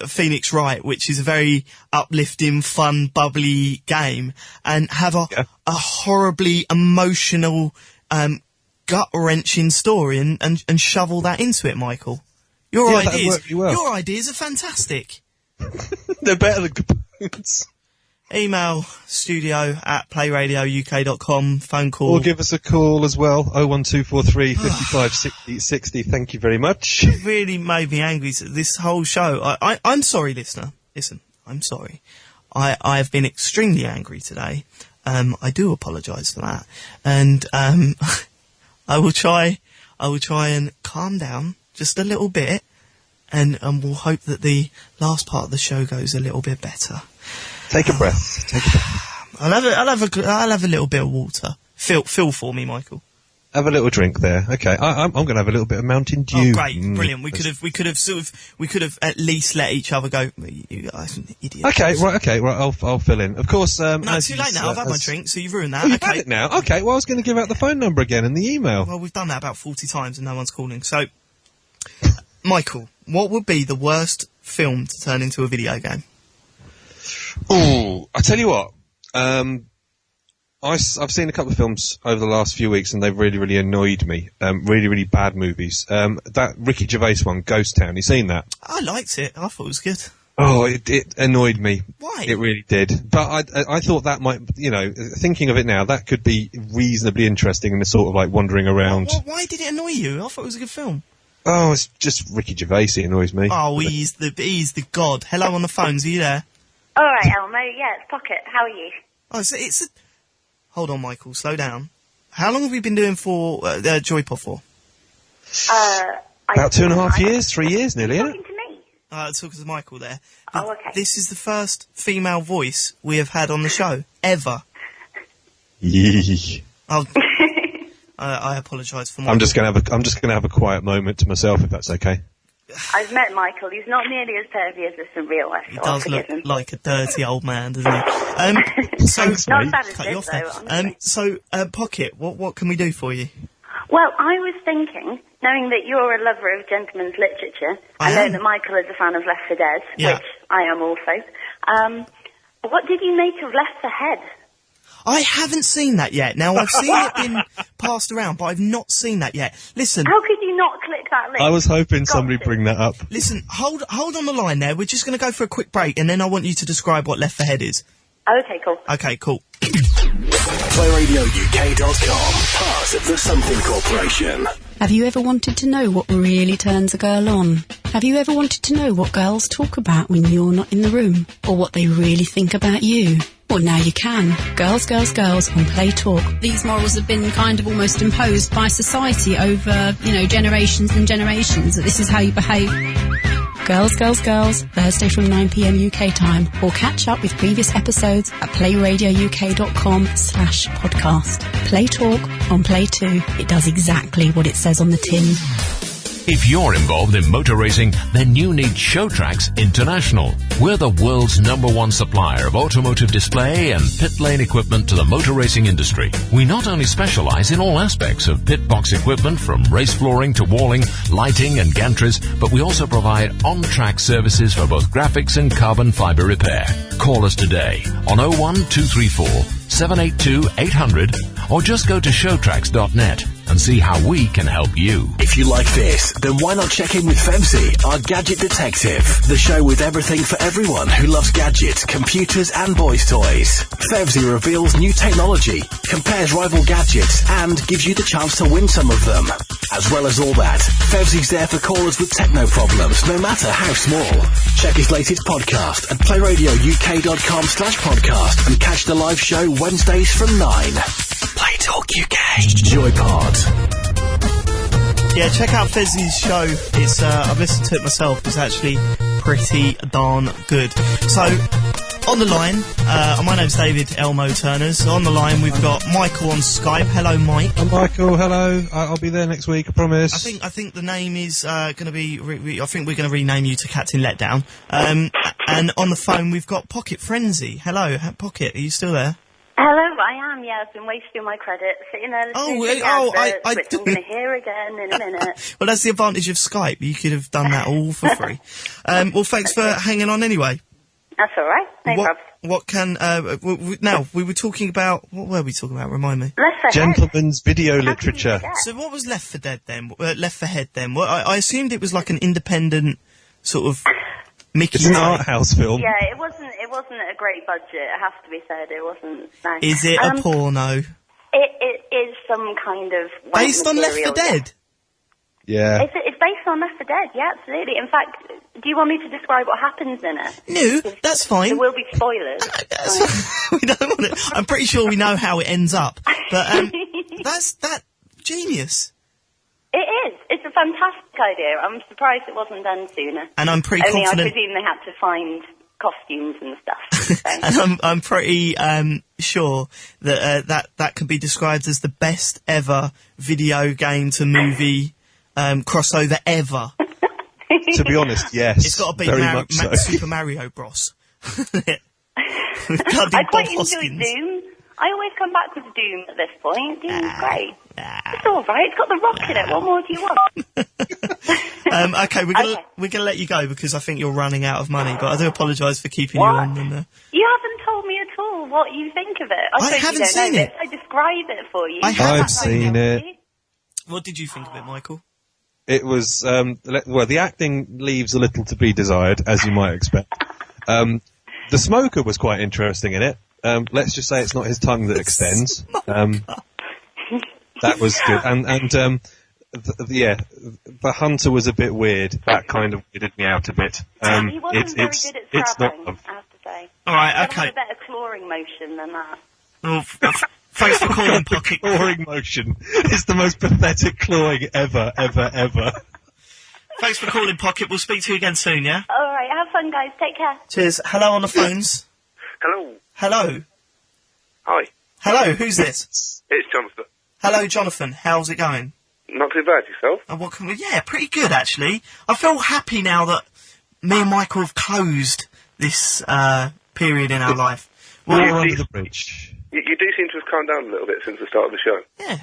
Phoenix Wright, which is a very uplifting, fun, bubbly game, and have a horribly emotional, gut-wrenching story and shovel that into it, Michael. Your ideas are fantastic. They're better than Capone's. Email studio@playradiouk.com, phone call. Or give us a call as well, 01243 55 60. Thank you very much. It really made me angry, this whole show. I'm sorry, listener. Listen, I'm sorry. I have been extremely angry today. I do apologise for that. And I will try and calm down just a little bit, and we'll hope that the last part of the show goes a little bit better. Take a breath. I'll have a little bit of water. Fill for me, Michael. Have a little drink there. Okay, I'm going to have a little bit of Mountain Dew. Oh, great, brilliant. We could have at least let each other go. You guys, idiot. Okay, right. I'll fill in. Of course. No, it's too late now. I've had my drink, so you've ruined that. Oh, you've had it now. Okay. Well, I was going to give out the phone number again and the email. Well, we've done that about 40 times and no one's calling. So, Michael, what would be the worst film to turn into a video game? Oh, I tell you what. I've seen a couple of films over the last few weeks, and they've really, really annoyed me. Really, really bad movies. That Ricky Gervais one, Ghost Town. You seen that? I liked it. I thought it was good. Oh, it annoyed me. Why? It really did. But I thought that might, thinking of it now, that could be reasonably interesting in the sort of like wandering around. Why did it annoy you? I thought it was a good film. Oh, it's just Ricky Gervais. He annoys me. Oh, he's the god. Hello on the phones. Are you there? All right, Elmo. Yeah, it's Pocket. How are you? Oh, hold on, Michael. Slow down. How long have we been doing for Joypod for? About 2.5 years, 3 years nearly, isn't it? Talking to me? Talking to Michael there. Oh, okay. This is the first female voice we have had on the show ever. Yee. Oh, I apologise for Michael. I'm just gonna have a quiet moment to myself, if that's okay. I've met Michael. He's not nearly as pervy as this in real life. He does look like a dirty old man, doesn't he? Thanks, not mate. as bad as this, though. So, Pocket, what can we do for you? Well, I was thinking, knowing that you're a lover of gentleman's literature, I know that Michael is a fan of Left 4 Dead, which I am also. What did you make of Left 4 Head? I haven't seen that yet. Now, I've seen it been passed around, but I've not seen that yet. Listen. How could you not click that link? I was hoping somebody bring that up. Listen, hold on the line there. We're just going to go for a quick break, and then I want you to describe what Left 4 Head is. Okay, cool. Okay, cool. PlayRadioUK.com, part of the Something Corporation. Have you ever wanted to know what really turns a girl on? Have you ever wanted to know what girls talk about when you're not in the room? Or what they really think about you? Well, now you can. Girls, Girls, Girls on Play Talk. These morals have been kind of almost imposed by society over, generations and generations, that this is how you behave. Girls, Girls, Girls, Thursday from 9 p.m. UK time. Or catch up with previous episodes at playradiouk.com/podcast. Play Talk on Play 2. It does exactly what it says on the tin. If you're involved in motor racing, then you need Showtracks International. We're the world's #1 supplier of automotive display and pit lane equipment to the motor racing industry. We not only specialize in all aspects of pit box equipment, from race flooring to walling, lighting and gantries, but we also provide on-track services for both graphics and carbon fiber repair. Call us today on 01234 782 800 or just go to showtracks.net and see how we can help you. If you like this, then why not check in with Fevzi, our gadget detective, the show with everything for everyone who loves gadgets, computers and boys' toys. Fevzi reveals new technology, compares rival gadgets and gives you the chance to win some of them. As well as all that, Fevzi's there for callers with techno problems, no matter how small. Check his latest podcast at playradiouk.com/podcast and catch the live show Wednesdays from 9. Play Talk UK. Joypod. Yeah, check out Fezzi's show. It's I've listened to it myself. It's actually pretty darn good. So, on the line, my name's David Elmo Turners. On the line, we've got Michael on Skype. Hello, Mike. I'm Michael. Hello. I'll be there next week. I promise. I think the name is going to be. I think we're going to rename you to Captain Letdown. And on the phone, we've got Pocket Frenzy. Hello, Pocket. Are you still there? Hello, I am, yeah. I've been wasting my credit sitting there listening to adverts, which I'm going to hear again in a minute. Well, that's the advantage of Skype. You could have done that all for free. Well, thanks for hanging on anyway. That's all right. No problem. What can... now, we were talking about... What were we talking about? Remind me. Left for Gentleman's video literature. So what was Left for Dead then? Left for Head then? Well, I assumed it was like an independent sort of... Mickey It's an art house film. Yeah, it wasn't a great budget, it has to be said. It wasn't nice. Is it a porno? It is some kind of... Based on Left for Dead? Yeah. It's based on Left for Dead, yeah, absolutely. In fact, do you want me to describe what happens in it? No, that's fine. There will be spoilers. We don't want it. I'm pretty sure we know how it ends up. But that's genius. It is. It's a fantastic idea. I'm surprised it wasn't done sooner. And I'm pretty confident. confident... I presume they had to find costumes and stuff. So. And I'm pretty sure that that can be described as the best ever video game to movie crossover ever. To be honest, yes. It's got to be Super Mario Bros. I quite enjoy Doom. I always come back with Doom at this point. Doom's great. It's all right. It's got the Rock in it. What more do you want? Okay, we're gonna let you go because I think you're running out of money. But I do apologise for keeping you on. And, you haven't told me at all what you think of it. I haven't seen it. I describe it for you. I've seen it. What did you think of it, Michael? It was well, the acting leaves a little to be desired, as you might expect. The smoker was quite interesting in it. Let's just say it's not his tongue that extends. That was good. And the hunter was a bit weird. That kind of weirded me out a bit. He wasn't very good at scrapping, I have to say. All right, okay. He had a better clawing motion than that. Oh, thanks for calling, Pocket. Clawing motion. It's the most pathetic clawing ever. Thanks for calling, Pocket. We'll speak to you again soon, yeah? All right, have fun, guys. Take care. Cheers. Hello on the phones. Hello. Hello. Hi. Hello, who's this? It's Jonathan. Hello, Jonathan. How's it going? Not too bad, yourself? What can we... Yeah, pretty good, actually. I feel happy now that me and Michael have closed this period in our life. Well, we're under the bridge. You do seem to have calmed down a little bit since the start of the show. Yeah.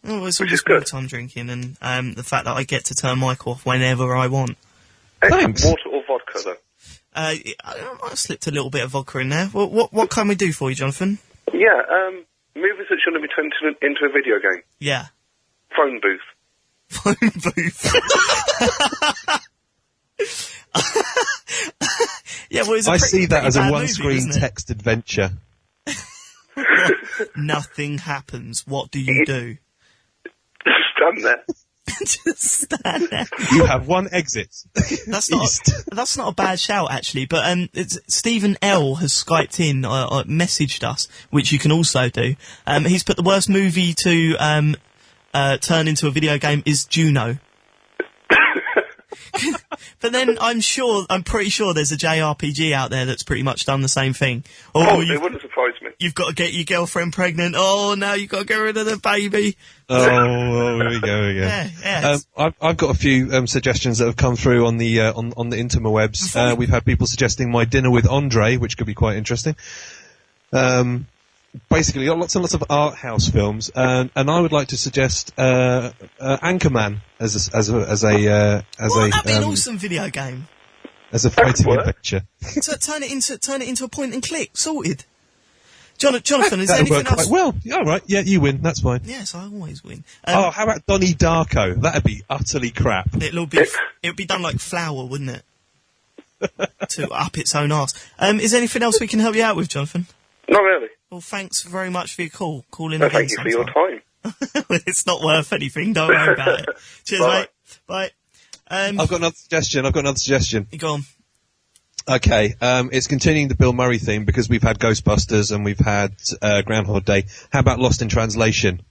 Well, it's all this good time drinking and the fact that I get to turn Michael off whenever I want. Thanks. Water or vodka, though? I slipped a little bit of vodka in there. What can we do for you, Jonathan? Yeah, movies that shouldn't be turned into a video game. Yeah. Phone booth. Phone booth. Yeah, well, I see that as a one-screen text adventure. Nothing happens. What do you do? Stand there. Just stand there. You have one exit. That's not a bad shout, actually. But Stephen L has Skyped in, messaged us, which you can also do. He's put the worst movie to turn into a video game is Juno. But then I'm pretty sure there's a JRPG out there that's pretty much done the same thing. It wouldn't surprise me. You've got to get your girlfriend pregnant. Oh, now you've got to get rid of the baby. Oh, here we go. Yeah. I've got a few suggestions that have come through on the interwebs. We've had people suggesting My Dinner with Andre, which could be quite interesting. Basically, lots and lots of art house films, and I would like to suggest Anchorman as a that'd be an awesome video game. As a fighting adventure. Turn it into a point and click, sorted. Jonathan, is there That'd anything work else? quite well. Yeah, all right. Yeah, you win. That's fine. Yes, I always win. How about Donnie Darko? That'd be utterly crap. It'd be done like Flower, wouldn't it? To up its own arse. Is there anything else we can help you out with, Jonathan? Not really. Well, thanks very much for your call. Call in No, again thank you for your sometime. time. It's not worth anything. Don't worry about it. Cheers, Bye. mate. Bye. I've got another suggestion. Go on. Okay, it's continuing the Bill Murray theme because we've had Ghostbusters and we've had Groundhog Day. How about Lost in Translation?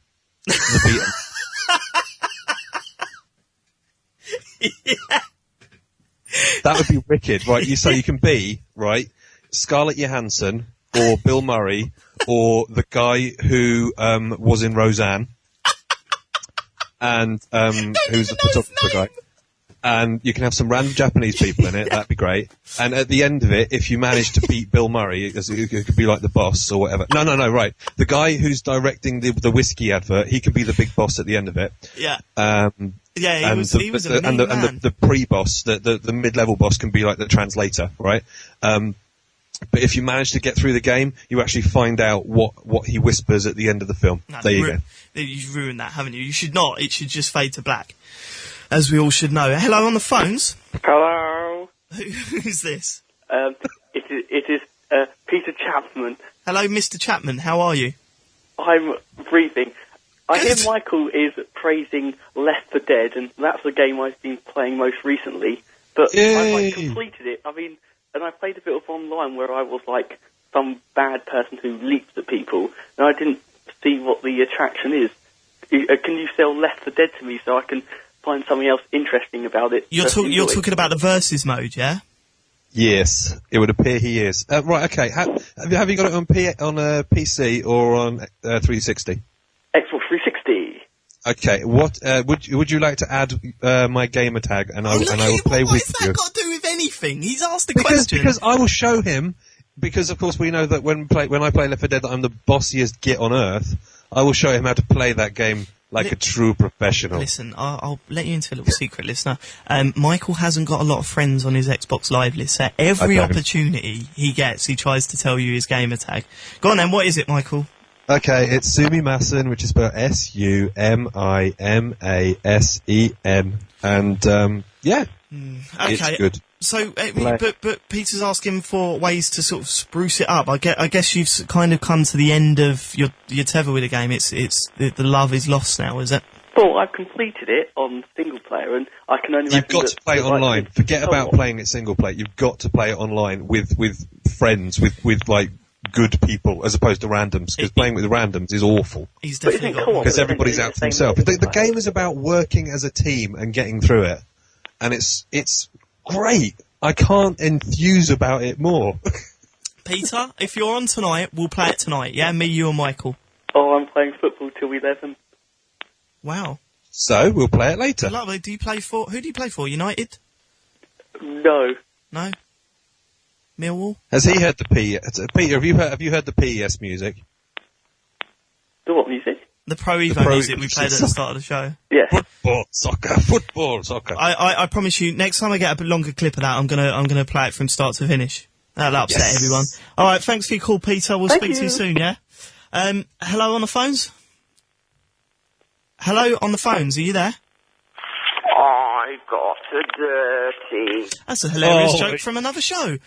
The Yeah. That would be wicked, right? So you can be, right, Scarlett Johansson or Bill Murray or the guy who was in Roseanne and who's the photographer guy. And you can have some random Japanese people in it. That'd be great. And at the end of it, if you manage to beat Bill Murray, it could be like the boss or whatever. No, right. The guy who's directing the whiskey advert, he could be the big boss at the end of it. Yeah. He was a mean man. And the pre-boss, the mid-level boss can be like the translator, right? But if you manage to get through the game, you actually find out what he whispers at the end of the film. No, there you go. You've ruined that, haven't you? You should not. It should just fade to black. As we all should know. Hello on the phones. Hello. Who's this? It is Peter Chapman. Hello, Mr. Chapman. How are you? I'm breathing. I hear Michael is praising Left 4 Dead, and that's the game I've been playing most recently. But I completed it. I mean, and I played a bit of online where I was like some bad person who leaps at people, and I didn't see what the attraction is. Can you sell Left 4 Dead to me so I can find something else interesting about it? You're talking about the versus mode, yeah? Yes, it would appear he is. Right, okay. Have you got it on PC or on 360? Xbox 360. Okay. What would you like to add my gamer tag and I will play with you? What's that got to do with anything? He's asked a question. Because I will show him. Because of course we know that when I play Left 4 Dead, that I'm the bossiest git on earth. I will show him how to play that game like a true professional. Listen, I'll let you into a little secret, listener. Michael hasn't got a lot of friends on his Xbox Live list, so every opportunity he gets, he tries to tell you his gamer tag. Go on then, what is it, Michael? Okay, it's Sumimasen, which is spelled Sumimasen, and yeah, Okay. it's good. So, but Peter's asking for ways to sort of spruce it up. I guess you've kind of come to the end of your tether with the game. The love is lost now, is it? Well, I've completed it on single player, and I can only. You've got to play it online. Forget about playing it single player. You've got to play it online with friends, with like good people, as opposed to randoms. Because playing with randoms is awful. He's definitely got because everybody's out for themselves. The game is about working as a team and getting through it, and it's great. I can't enthuse about it more. Peter, if you're on tonight, we'll play it tonight. Yeah, me, you, and Michael. Oh, I'm playing football till 11. Wow. So we'll play it later. Lovely. Who do you play for? United? No. No. Millwall? Has he heard the Peter? Have you heard the PES music? The what music? The Pro Evo music we played at the start of the show. Yeah. Football, soccer. I promise you, next time I get a longer clip of that, I'm gonna play it from start to finish. That'll upset everyone. All right, thanks for your call, Peter. We'll speak to you soon. Yeah. Hello on the phones. Hello on the phones. Are you there? I got a dirty. That's a hilarious joke from another show.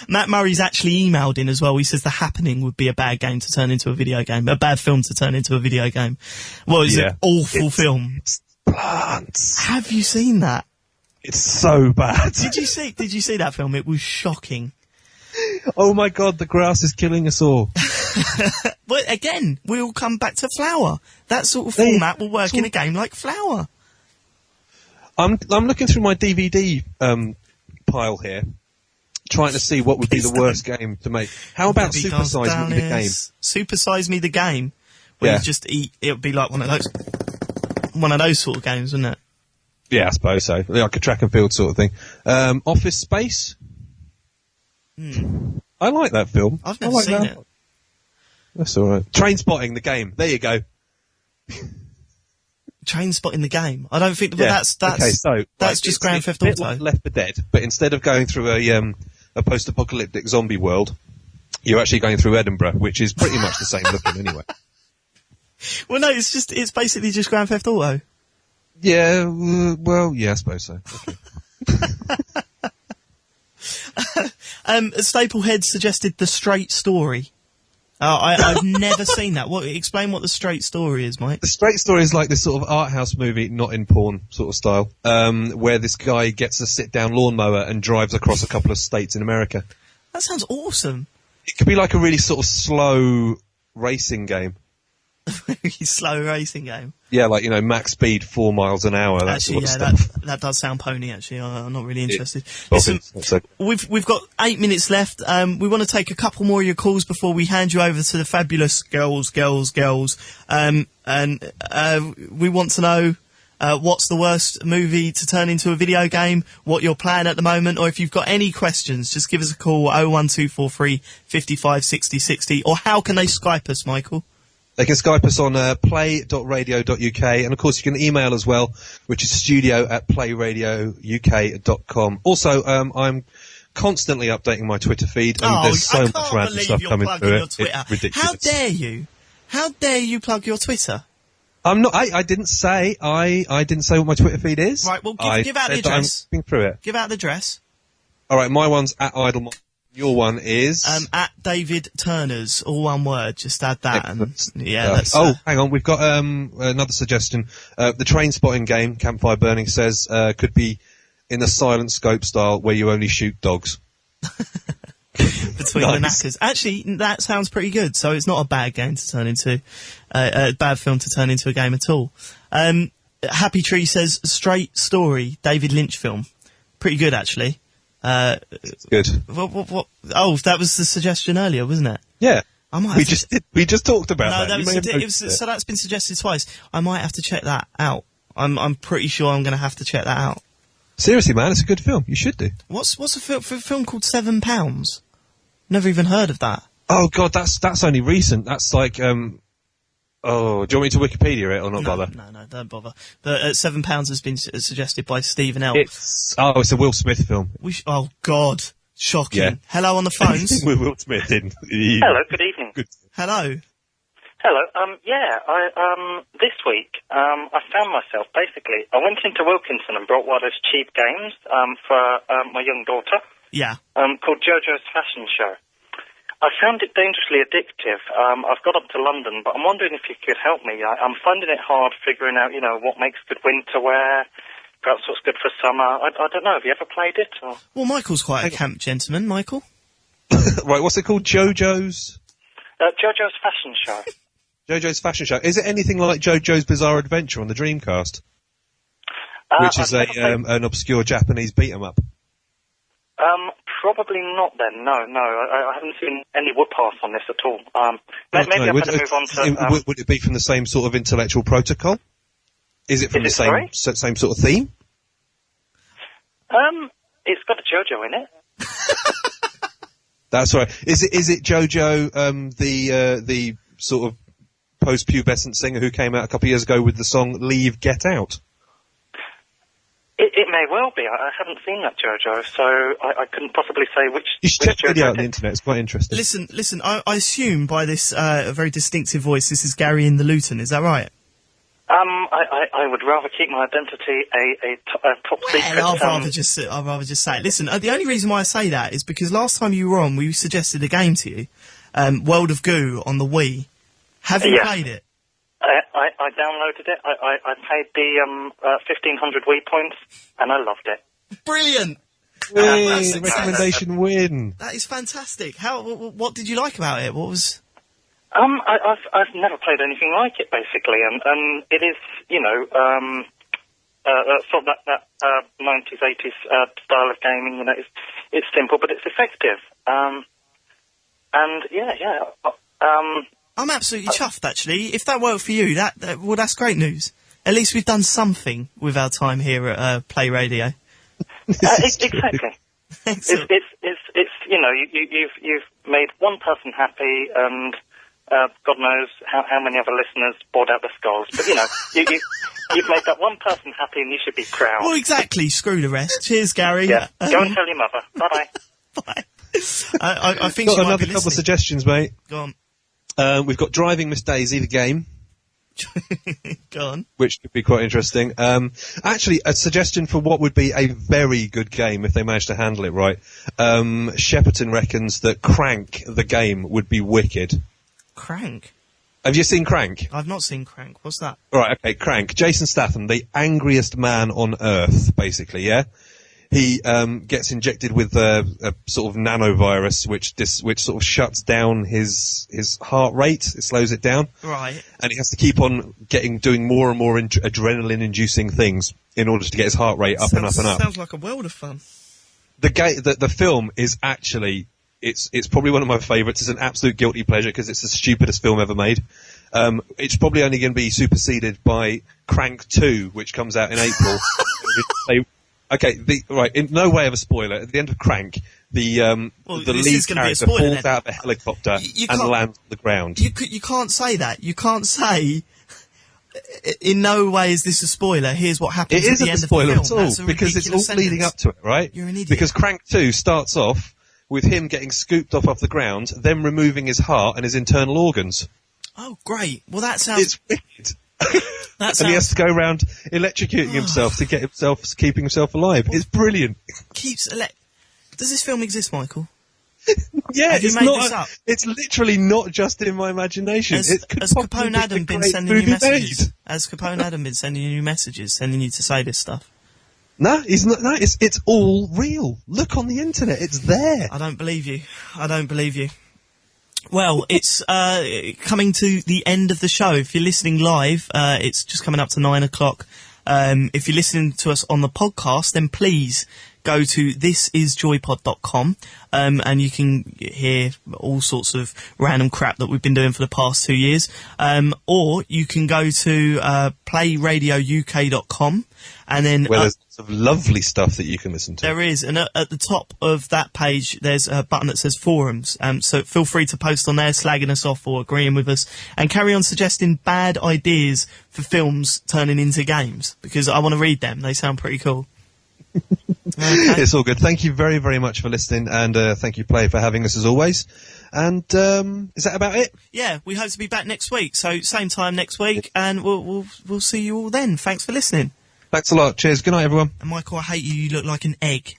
Matt Murray's actually emailed in as well. He says The Happening would be a bad game to turn into a video game. A bad film to turn into a video game. Well, it's an awful film. It's plants. Have you seen that? It's so bad. Did you see that film? It was shocking. Oh my god, the grass is killing us all. But again, we'll come back to Flower. That sort of format will work in a game like Flower. I'm looking through my DVD pile here, trying to see what would be the worst game to make. How about Super Size Me the Game? Super Size Me the Game, where you just eat. It would be like one of those sort of games, wouldn't it? Yeah, I suppose so. Like a track and field sort of thing. Office Space. I like that film. I've never seen it. That's all right. Train Spotting the Game. There you go. Train Spotting the Game. I don't think that's okay, so that's just Grand Theft Auto. Like Left 4 Dead, but instead of going through a post-apocalyptic zombie world, You're actually going through Edinburgh, which is pretty much the same looking anyway. Well, no, it's basically just Grand Theft Auto. Yeah, well, yeah, I suppose so. Okay. Staplehead suggested The Straight Story. I've never seen that. Explain what The Straight Story is, Mike. The Straight Story is like this sort of art house movie, not in porn sort of style, where this guy gets a sit-down lawnmower and drives across a couple of states in America. That sounds awesome. It could be like a really sort of slow racing game. Very slow racing game. Yeah, like, max speed 4 miles an hour. That Actually, sort of stuff. that does sound pony. Actually, I'm not really interested. Yeah. Listen, we've got 8 minutes left. We want to take a couple more of your calls before we hand you over to the fabulous girls. And we want to know what's the worst movie to turn into a video game, what your plan at the moment, or if you've got any questions, just give us a call 01243 55 60 60. Or how can they Skype us, Michael? They can Skype us on play.radio.uk, and of course you can email as well, which is studio@playradiouk.com. Also, I'm constantly updating my Twitter feed, and there's so much random stuff coming through it. It's ridiculous. How dare you? How dare you plug your Twitter? I'm not. I didn't say. I didn't say what my Twitter feed is. Right. Well, give out the address. I'm through it. Give out the address. All right. My one's @idle. Your one is at David Turner's, all one word. Just add that. Excellent. And yeah. Hang on. We've got another suggestion. The train spotting game, Campfire Burning says, could be in a silent scope style where you only shoot dogs. Between the knackers. Actually, that sounds pretty good. So it's not a bad game to turn into a bad film to turn into a game at all. Happy Tree says Straight Story, David Lynch film. Pretty good, actually. It's good. What? Oh, that was the suggestion earlier, wasn't it? Yeah. We just talked about that. So that's been suggested twice. I might have to check that out. I'm pretty sure I'm going to have to check that out. Seriously, man, it's a good film. You should do. What's a film called £7? Never even heard of that. Oh God, that's only recent. That's like Oh, do you want me to Wikipedia it or not bother? No, don't bother. But £7 has been suggested by Stephen L. It's a Will Smith film. Oh God, shocking. Yeah. Hello on the phones. With Will Smith in. Hello, good evening. Hello. Hello. This week, I found myself basically. I went into Wilkinson and brought one of those cheap games for my young daughter. Yeah. Called JoJo's Fashion Show. I found it dangerously addictive. I've got up to London, but I'm wondering if you could help me. I'm finding it hard figuring out, what makes good winter wear, perhaps what's good for summer. I don't know. Have you ever played it? Or? Well, Michael's quite a camp gentleman, Michael. Right, what's it called? JoJo's? JoJo's Fashion Show. JoJo's Fashion Show. Is it anything like JoJo's Bizarre Adventure on the Dreamcast? Which is an obscure Japanese beat-em-up. Probably not then, no. I haven't seen any woodpath on this at all. Maybe I better move on to... Would it be from the same sort of intellectual protocol? Is it from the same sort of theme? It's got a JoJo in it. That's right. Is it JoJo, the sort of post-pubescent singer who came out a couple of years ago with the song Leave, Get Out? It may well be. I haven't seen that JoJo, so I couldn't possibly say which. You should check the video out on the internet. It's quite interesting. Listen. I assume by this very distinctive voice, this is Gary in the Luton. Is that right? I would rather keep my identity a top secret. I'd rather just say it. Listen, the only reason why I say that is because last time you were on, we suggested a game to you, World of Goo on the Wii. Have you played it? I downloaded it. I paid the 1,500 Wii points, and I loved it. Brilliant! The recommendation win. That is fantastic. What did you like about it? What was? I've never played anything like it, basically, and it is, sort of that 90s, 80s style of gaming. It's simple, but it's effective. I'm absolutely chuffed, actually. If that worked for you, that's great news. At least we've done something with our time here at Play Radio. Exactly. Excellent. It's you've made one person happy, and God knows how many other listeners bored out the skulls. But you've made that one person happy, and you should be proud. Well, exactly. Screw the rest. Cheers, Gary. Yeah. Go and tell your mother. Bye. Bye. I think got she might another be couple of listening. suggestions, mate. Go on. We've got Driving Miss Daisy, the game, Go on. which could be quite interesting. Actually, a suggestion for what would be a very good game if they managed to handle it right. Shepperton reckons that Crank, the game, would be wicked. Crank? Have you seen Crank? I've not seen Crank. What's that? Right, okay, Crank. Jason Statham, the angriest man on earth, basically, yeah? He gets injected with a sort of nanovirus which sort of shuts down his heart rate. It slows it down. Right. And he has to keep on doing more and more adrenaline-inducing things in order to get his heart rate up and up and up. Sounds like a world of fun. The film is actually... It's probably one of my favourites. It's an absolute guilty pleasure because it's the stupidest film ever made. It's probably only going to be superseded by Crank 2, which comes out in April. In no way of a spoiler. At the end of Crank, the lead character falls out of a helicopter and lands on the ground. You can't say that. You can't say... In no way is this a spoiler. Here's what happens at the end of the film. It isn't a spoiler at all, because it's all leading up to it, right? You're an idiot. Because Crank 2 starts off with him getting scooped off the ground, then removing his heart and his internal organs. Oh, great. Well, that sounds... It's wicked. And he has to go around electrocuting himself to keeping himself alive. It's brilliant. Does this film exist, Michael? Yeah, Have you made this up? It's literally not just in my imagination. Has Capone Adam been sending you messages? Has Capone Adam been sending you messages, sending you to say this stuff? No, he's not. No, it's all real. Look on the internet; it's there. I don't believe you. Well, it's coming to the end of the show. If you're listening live, it's just coming up to 9 o'clock. If you're listening to us on the podcast, then please go to thisisjoypod.com, and you can hear all sorts of random crap that we've been doing for the past 2 years. Or you can go to playradiouk.com, and then... Well, there's lots of lovely stuff that you can listen to. There is, and at the top of that page, there's a button that says forums. So feel free to post on there, slagging us off or agreeing with us, and carry on suggesting bad ideas for films turning into games, because I want to read them. They sound pretty cool. Okay. It's all good. Thank you very, very much for listening, and thank you, Play, for having us as always. And is that about it? Yeah, we hope to be back next week. So same time next week, and we'll see you all then. Thanks for listening. Thanks a lot. Cheers. Good night, everyone. And Michael, I hate you. You look like an egg.